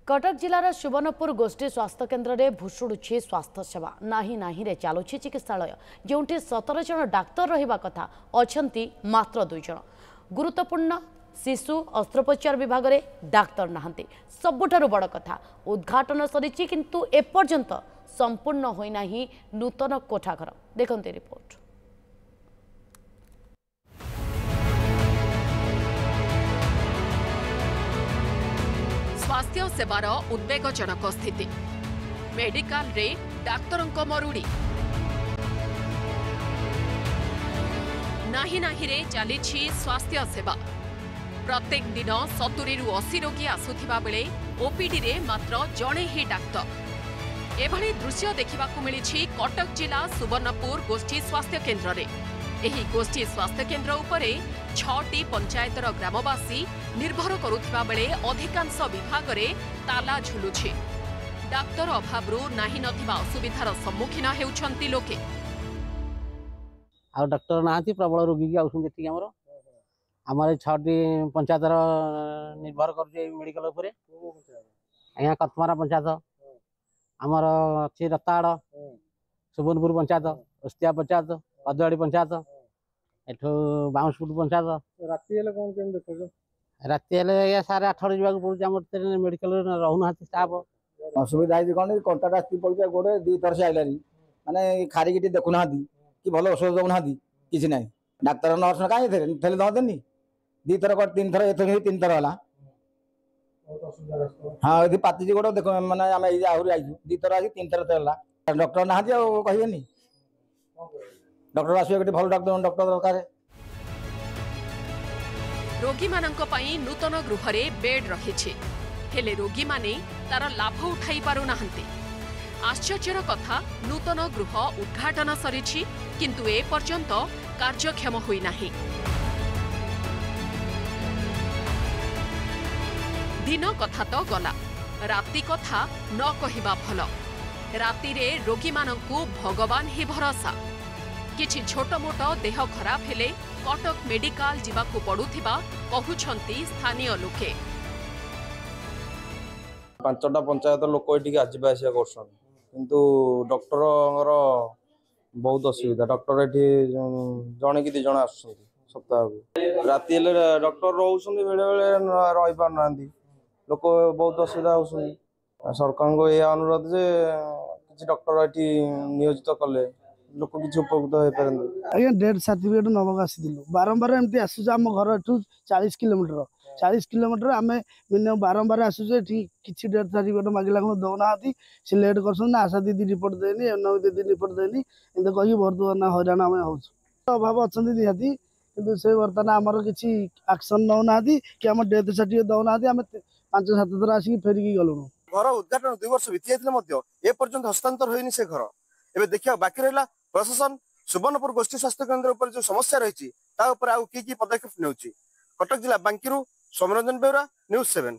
कटक जिलार सुवर्णपुर गोष्ठी स्वास्थ्य केन्द्र में भुशुड़ुछि स्वास्थ्य सेवा नाही नाही रे चलुछि चिकित्सालय जोंठी 17 जन डाक्तर रहिबा कथा अछंती मात्र 2 जन। गुरुत्वपूर्ण शिशु अस्त्रोपचार विभाग में डाक्तर नाहंती। सबुठारु बड़ कथा उद्घाटन सरिछि किंतु एपर्यंत संपूर्ण होइना ही नूतन कोठाघर। देखंते रिपोर्ट। स्वास्थ्य सेवार उद्वेगजनक स्थिति मेडिकल रे डाक्तरंक मरुड़ी नाही नाही रे चलीछि स्वास्थ्य सेवा। प्रत्येक दिन 70 रु 80 रोगी आसुथिबा बेले ओपीडी रे मात्र जणे ही डाक्तर। एभली दृश्य देखिबाकू मिलिछि कटक जिला सुवर्णपुर गोष्ठी स्वास्थ्य केन्द्र रे। एही गोष्ठी स्वास्थ्य केन्द्र उपरे 6टी पंचायतर ग्रामवासी निर्भर करुथिबा बेले अधिकांश विभाग रे ताला झुलुछि। डाक्तर अभावरु नाही नथिबा असुविधार सम्मुखीन हेउछंती लोके। आ डॉक्टर नाहंती प्रबल रोगी की आउछंती ठीक हमर 6टी पंचायतर निर्भर कर मेडिकल उपरे। यहाँ कतमारा पंचायत आमर अच्छी रताड़ सुवर्णपुर पंचायत अस्तिया पंचायत पदवाड़ी पंचायत एठो बाउंसपुर पंचायत। राति राति सारे 8 जावाक पड़े मेडिकल रहूना स्टाफ असुविधा कौन कंटाक्ट पड़ा गोटे 2 थर से आइलानी माने खारिकी देखुना कि भल औषध दौना कि ना डाक्तर नर्स कहीं थे ददेनी 2 थर 3 थर ए 3 थर है। हाँ ये पाति गोटे देख मैंने आम आहरी आई 2 थर आई 3 थर है डॉक्टर ना कहे डॉक्टर आस भल डॉक्टर दरकार। रोगी मानक पई नूतन गृह रे बेड रहिछि हेले रोगी माने तार लाभ उठाई पारु नाहंती। आश्चर्यर कथा नूतन गृह उद्घाटन सरिछि किंतु ए पर्यंत कार्यक्षम होई नाही। दिन कथा तो गला राति कथा न कहिबा भल। राति रे रोगी मानकु भगवान ही भरोसा। किछि छोट मोट देह खराब हेले कटक मेडिकल जीवाकू पड़ुथिबा कहउछंती स्थानीय लोके। 5टा पंचायत लोक ये आसवा करसन किंतु डॉक्टर बहुत असुविधा। डॉक्टर ये जड़े कि 2 जन आस सप्ताह को राति डॉक्टर रोचे बेले बेले रही पारना लोक बहुत असुविधा हो। सरकार को यह अनुरोध जे किसी डॉक्टर ये नियोजित कले लोक किसी उपकृत हो पारंते। आज्ञा डेथ सर्टिफिकेट नवाक आसीलु बारंबार एमती आसुचे आम घर एठू 40 किलोमीटर आम मिनिमम बारंबार आसुचे किसी डेथ सर्टिफिकेट मांगला दौना से लेट कर आशा दीदी रिपोर्ट देनी एनओ दीदी रिपोर्ट देनी एमती कही बर्तमान हईराण आम हो अभाव अच्छा निहाती कि से बर्तमान आमर किसी एक्शन नौना कि आम डेथ सर्टिफिकेट दौना आम 5-7 थर आसिक फेरिकी गलुणु। घर उद्घाटन 2 वर्ष बीती जाते एपर्यंत हस्तांतर होनी से घर एवं देखा बाकी रहा प्रशासन सुवर्णपुर गोष्ठी स्वास्थ्य केन्द्र उपर जो समस्या रही की पदक्षेप ने कटक जिला बांकीरू सौम्यरंजन बेउरा न्यूज़ 7।